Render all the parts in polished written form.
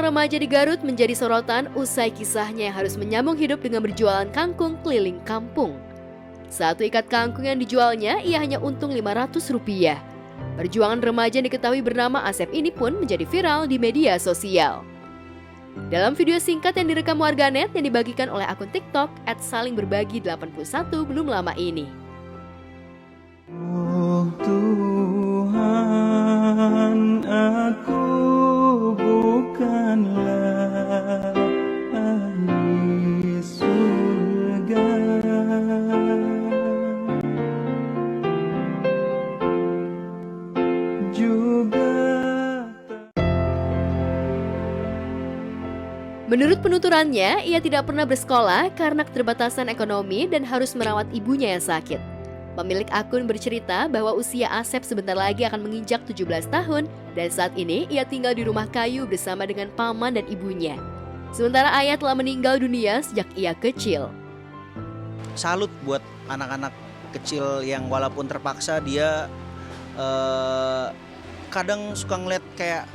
seorang remaja di Garut menjadi sorotan usai kisahnya yang harus menyambung hidup dengan berjualan kangkung keliling kampung. Satu ikat kangkung yang dijualnya, ia hanya untung Rp500. Perjuangan remaja yang diketahui bernama Asep ini pun menjadi viral di media sosial. Dalam video singkat yang direkam warganet yang dibagikan oleh akun TikTok @salingberbagi81 belum lama ini. Oh Tuhan, aku bukanlah ahli surga. Menurut penuturannya, ia tidak pernah bersekolah karena keterbatasan ekonomi dan harus merawat ibunya yang sakit. Pemilik akun bercerita bahwa usia Asep sebentar lagi akan menginjak 17 tahun dan saat ini ia tinggal di rumah kayu bersama dengan paman dan ibunya. Sementara ayah telah meninggal dunia sejak ia kecil. Salut buat anak-anak kecil yang walaupun terpaksa dia kadang suka ngeliat kayak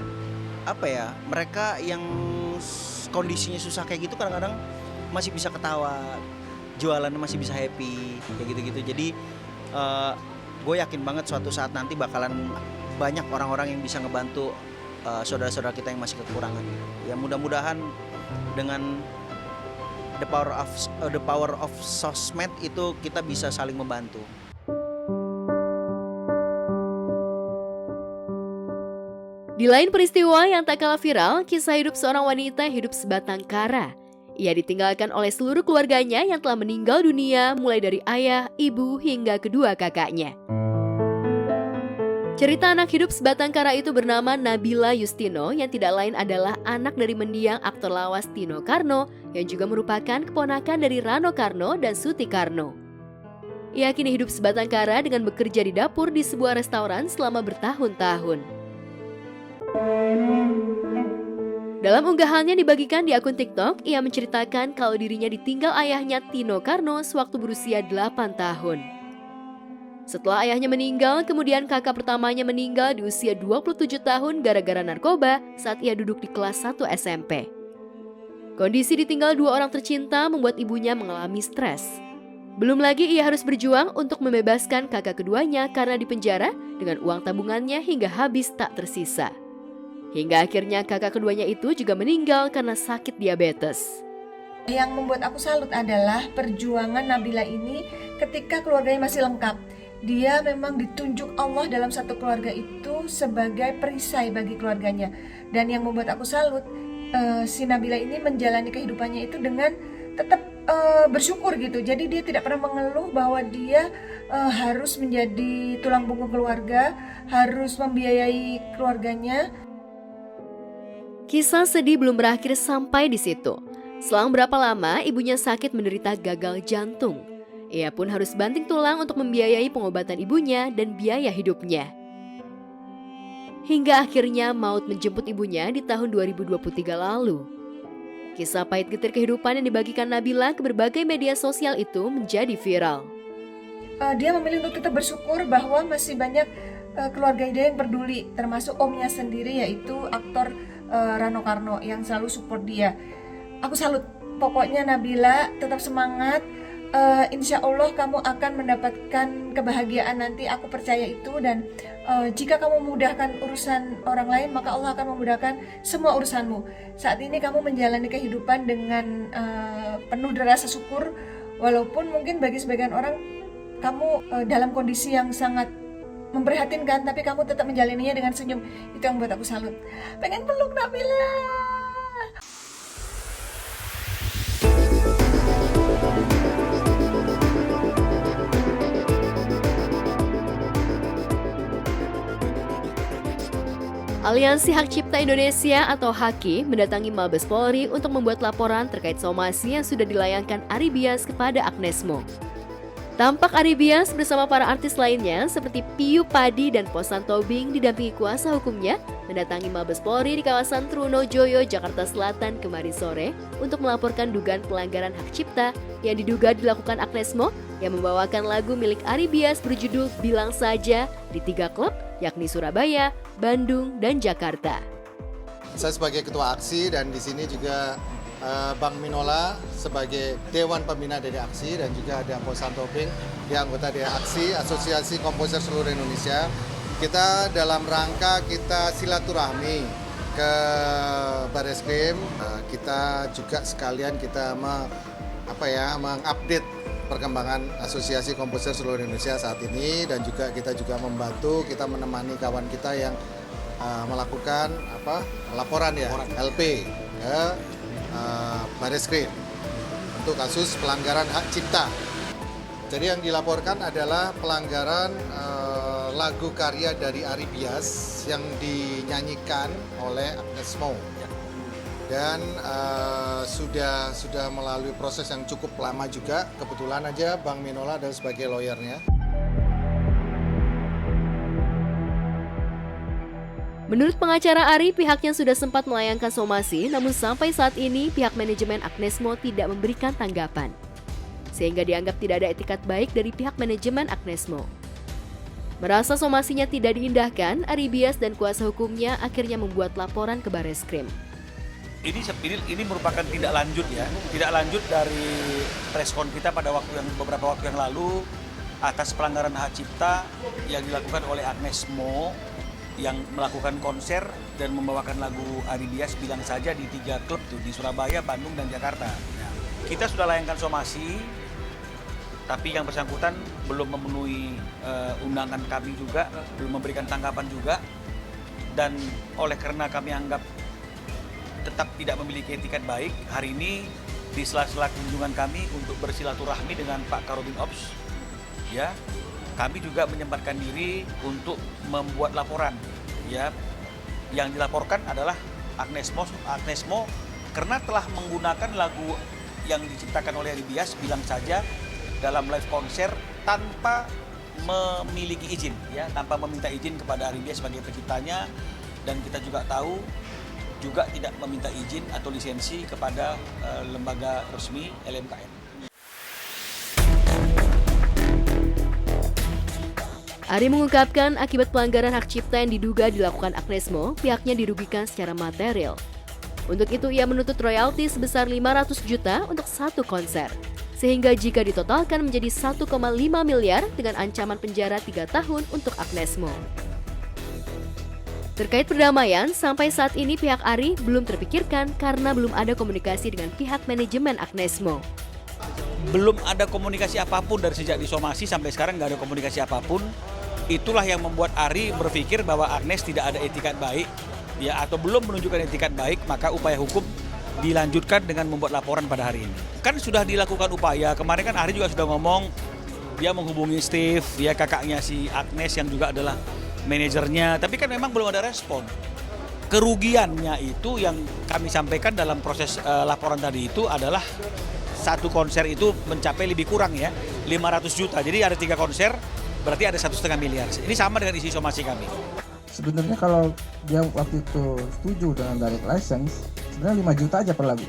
mereka yang kondisinya susah kayak gitu kadang-kadang masih bisa ketawa, jualannya masih bisa happy kayak gitu-gitu. Jadi gue yakin banget suatu saat nanti bakalan banyak orang-orang yang bisa ngebantu saudara-saudara kita yang masih kekurangan. Ya mudah-mudahan dengan the power of sosmed itu kita bisa saling membantu. Di lain peristiwa yang tak kalah viral, kisah hidup seorang wanita yang hidup sebatang kara. Ia ditinggalkan oleh seluruh keluarganya yang telah meninggal dunia, mulai dari ayah, ibu, hingga kedua kakaknya. Cerita anak hidup sebatang kara itu bernama Nabila Yustino yang tidak lain adalah anak dari mendiang aktor lawas Tino Karno yang juga merupakan keponakan dari Rano Karno dan Suti Karno. Ia kini hidup sebatang kara dengan bekerja di dapur di sebuah restoran selama bertahun-tahun. Dalam unggahannya dibagikan di akun TikTok, ia menceritakan kalau dirinya ditinggal ayahnya Tino Karno sewaktu berusia 8 tahun. Setelah ayahnya meninggal, kemudian kakak pertamanya meninggal di usia 27 tahun gara-gara narkoba saat ia duduk di kelas 1 SMP. Kondisi ditinggal dua orang tercinta membuat ibunya mengalami stres. Belum lagi ia harus berjuang untuk membebaskan kakak keduanya karena dipenjara dengan uang tabungannya hingga habis tak tersisa. Hingga akhirnya kakak keduanya itu juga meninggal karena sakit diabetes. Yang membuat aku salut adalah perjuangan Nabila ini ketika keluarganya masih lengkap. Dia memang ditunjuk Allah dalam satu keluarga itu sebagai perisai bagi keluarganya. Dan yang membuat aku salut, si Nabila ini menjalani kehidupannya itu dengan tetap bersyukur gitu. Jadi dia tidak pernah mengeluh bahwa dia harus menjadi tulang punggung keluarga, harus membiayai keluarganya. Kisah sedih belum berakhir sampai di situ. Selang berapa lama ibunya sakit menderita gagal jantung. Ia pun harus banting tulang untuk membiayai pengobatan ibunya dan biaya hidupnya. Hingga akhirnya maut menjemput ibunya di tahun 2023 lalu. Kisah pahit getir kehidupan yang dibagikan Nabila ke berbagai media sosial itu menjadi viral. Dia memilih untuk tetap bersyukur bahwa masih banyak keluarga dia yang peduli, termasuk omnya sendiri yaitu aktor Rano Karno yang selalu support dia. Aku salut, pokoknya Nabila tetap semangat. Insya Allah kamu akan mendapatkan kebahagiaan nanti, aku percaya itu. Dan jika kamu memudahkan urusan orang lain, maka Allah akan memudahkan semua urusanmu. Saat ini kamu menjalani kehidupan dengan penuh rasa syukur, walaupun mungkin bagi sebagian orang kamu dalam kondisi yang sangat memprihatinkan, tapi kamu tetap menjalaninya dengan senyum. Itu yang buat aku salut. Pengen peluk Nabila. Aliansi Hak Cipta Indonesia atau HAKI mendatangi Mabes Polri untuk membuat laporan terkait somasi yang sudah dilayangkan Ari Bias kepada Agnes Mo. Tampak Ari Bias bersama para artis lainnya seperti Piyu Padi dan Posan Tobing didampingi kuasa hukumnya mendatangi Mabes Polri di kawasan Trunojoyo, Jakarta Selatan kemarin sore untuk melaporkan dugaan pelanggaran hak cipta yang diduga dilakukan Agnes Mo yang membawakan lagu milik Ari Bias berjudul Bilang Saja di 3 klub yakni Surabaya, Bandung, dan Jakarta. saya sebagai ketua aksi dan di sini juga Bang Minola sebagai Dewan Pembina dari aksi dan juga ada Posan Toping, dia anggota dari aksi Asosiasi Komposer Seluruh Indonesia. Kita dalam rangka kita silaturahmi ke Bareskrim, kita juga sekalian kita mengupdate perkembangan Asosiasi Komposer Seluruh Indonesia saat ini dan juga kita juga membantu, kita menemani kawan kita yang melakukan laporan ya LP ke Bareskrim untuk kasus pelanggaran hak cipta. Jadi yang dilaporkan adalah pelanggaran lagu karya dari Ari Bias yang dinyanyikan oleh Agnes Mo. Dan sudah melalui proses yang cukup lama juga. Kebetulan aja Bang Minola adalah sebagai lawyernya. Menurut pengacara Ari, pihaknya sudah sempat melayangkan somasi, namun sampai saat ini pihak manajemen Agnes Mo tidak memberikan tanggapan. Sehingga dianggap tidak ada etikat baik dari pihak manajemen Agnes Mo. Merasa somasinya tidak diindahkan, Ari Bias dan kuasa hukumnya akhirnya membuat laporan ke Bareskrim. Ini merupakan tindak lanjut dari preskon kita pada beberapa waktu yang lalu atas pelanggaran hak cipta yang dilakukan oleh Agnes Mo yang melakukan konser dan membawakan lagu Ari Bias Bilang Saja di 3 klub tuh, di Surabaya, Bandung, dan Jakarta. Kita sudah layangkan somasi, tapi yang bersangkutan belum memenuhi undangan kami juga, belum memberikan tanggapan juga, dan oleh karena kami anggap tetap tidak memiliki etikat baik, hari ini di sela-sela kunjungan kami untuk bersilaturahmi dengan Pak Karobin Ops, ya, kami juga menyempatkan diri untuk membuat laporan. Ya, yang dilaporkan adalah Agnes Mo karena telah menggunakan lagu yang diciptakan oleh Ari Bias Bilang Saja dalam live konser tanpa memiliki izin, ya, tanpa meminta izin kepada Ari Bias sebagai penciptanya, dan kita juga tahu juga tidak meminta izin atau lisensi kepada lembaga resmi LMKN. Ari mengungkapkan akibat pelanggaran hak cipta yang diduga dilakukan Agnes Mo, pihaknya dirugikan secara material. Untuk itu ia menuntut royalti sebesar 500 juta untuk satu konser. Sehingga jika ditotalkan menjadi 1,5 miliar dengan ancaman penjara 3 tahun untuk Agnes Mo. Terkait perdamaian, sampai saat ini pihak Ari belum terpikirkan karena belum ada komunikasi dengan pihak manajemen Agnes Mo. Belum ada komunikasi apapun dari sejak disomasi sampai sekarang, nggak ada komunikasi apapun. Itulah yang membuat Ari berpikir bahwa Agnes tidak ada etikat baik, ya, atau belum menunjukkan etikat baik, maka upaya hukum dilanjutkan dengan membuat laporan pada hari ini. Kan sudah dilakukan upaya, kemarin kan Ari juga sudah ngomong, dia menghubungi Steve, ya, kakaknya si Agnes yang juga adalah manajernya, tapi kan memang belum ada respon. Kerugiannya itu yang kami sampaikan dalam proses laporan tadi itu adalah satu konser itu mencapai lebih kurang ya 500 juta. Jadi ada 3 konser berarti ada 1,5 miliar. Ini sama dengan isi somasi kami. Sebenarnya kalau dia waktu itu setuju dengan direct license, sebenarnya 5 juta aja per lagu.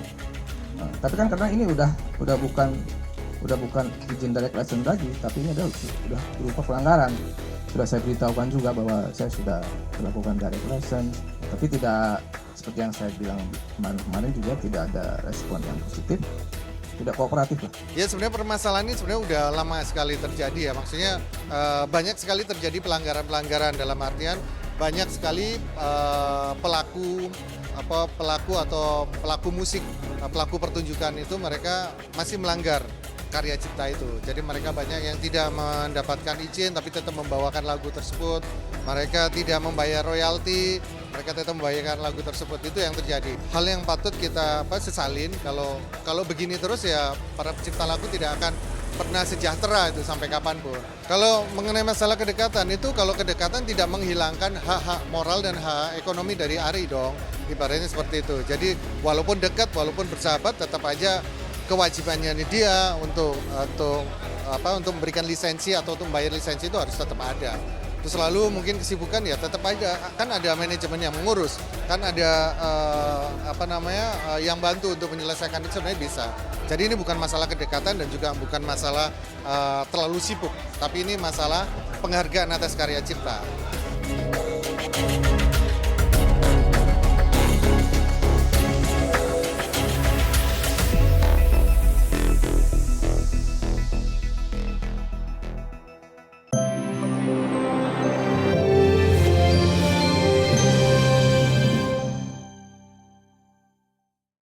Nah, tapi kan karena ini udah bukan izin direct license lagi, tapi ini udah berupa pelanggaran. Sudah saya beritahukan juga bahwa saya sudah melakukan direct license, tapi tidak seperti yang saya bilang kemarin juga tidak ada respon yang positif. Tidak kooperatif lah. Ya sebenarnya permasalahan ini sebenarnya udah lama sekali terjadi ya. Maksudnya banyak sekali terjadi pelanggaran-pelanggaran dalam artian banyak sekali pelaku musik, pelaku pertunjukan itu mereka masih melanggar karya cipta itu. Jadi mereka banyak yang tidak mendapatkan izin tapi tetap membawakan lagu tersebut. Mereka tidak membayar royalti, mereka tetap membayarkan lagu tersebut. Itu yang terjadi. Hal yang patut kita sesalin kalau begini terus ya para pencipta lagu tidak akan pernah sejahtera itu sampai kapanpun. Kalau mengenai masalah kedekatan itu, kalau kedekatan tidak menghilangkan hak-hak moral dan hak ekonomi dari Ari dong. Ibaratnya seperti itu. Jadi walaupun dekat, walaupun bersahabat, tetap aja kewajibannya dia untuk memberikan lisensi atau untuk membayar lisensi itu harus tetap ada. Terus selalu mungkin kesibukan ya tetap aja, kan ada manajemen yang mengurus, kan ada yang bantu untuk menyelesaikan itu sebenarnya bisa. Jadi ini bukan masalah kedekatan dan juga bukan masalah terlalu sibuk, tapi ini masalah penghargaan atas karya cipta.